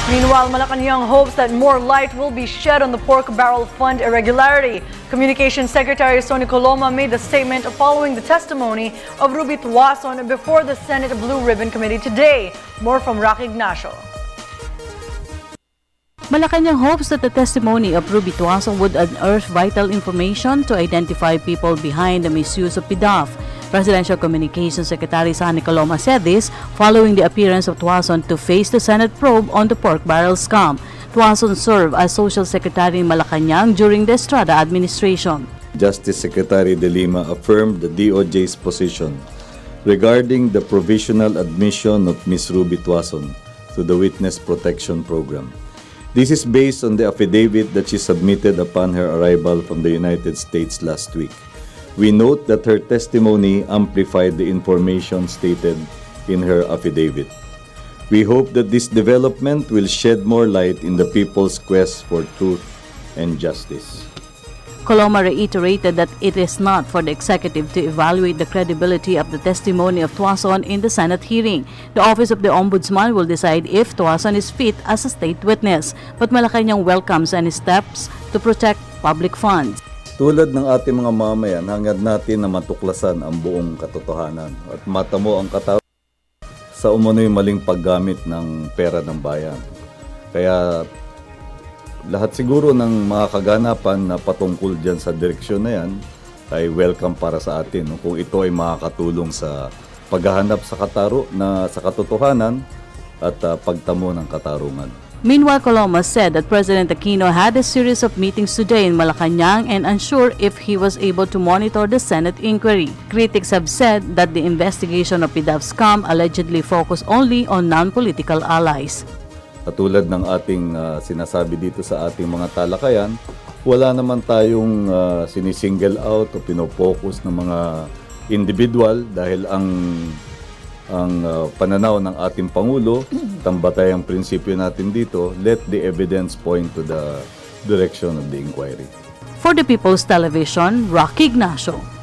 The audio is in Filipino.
Meanwhile, Malacanang hopes that more light will be shed on the pork barrel fund irregularity. Communications Secretary Sonny Coloma made the statement following the testimony of Ruby Tuason before the Senate Blue Ribbon Committee today. More from Rocky Ignacio. Malacanang hopes that the testimony of Ruby Tuason would unearth vital information to identify people behind the misuse of PDAF. Presidential Communications Secretary Sonny Coloma said this following the appearance of Tuason to face the Senate probe on the pork barrel scam. Tuason served as Social Secretary in Malacanang during the Estrada administration. Justice Secretary De Lima affirmed the DOJ's position regarding the provisional admission of Ms. Ruby Tuason to the Witness Protection Program. This is based on the affidavit that she submitted upon her arrival from the United States last week. We note that her testimony amplified the information stated in her affidavit. We hope that this development will shed more light in the people's quest for truth and justice. Coloma reiterated that it is not for the executive to evaluate the credibility of the testimony of Tuason in the Senate hearing. The Office of the Ombudsman will decide if Tuason is fit as a state witness, but Malacanang welcomes any steps to protect public funds. Tulad ng ating mga mamayan, hangad natin na matuklasan ang buong katotohanan at matamo ang katarungan sa umunoy maling paggamit ng pera ng bayan. Kaya lahat siguro ng mga kaganapan na patungkol dyan sa direksyon na yan ay welcome para sa atin. Kung ito ay makakatulong sa paghahanap sa sa katotohanan at pagtamo ng katarungan. Meanwhile, Coloma said that President Aquino had a series of meetings today in Malacanang and unsure if he was able to monitor the Senate inquiry. Critics have said that the investigation of PDAF scam allegedly focused only on non-political allies. Katulad ng ating sinasabi dito sa ating mga talakayan, wala naman tayong sinisingle out o pinopokus ng mga individual dahil ang pananaw ng ating Pangulo, tambatayang prinsipyo natin dito, let the evidence point to the direction of the inquiry. For the People's Television, Rocky Ignacio.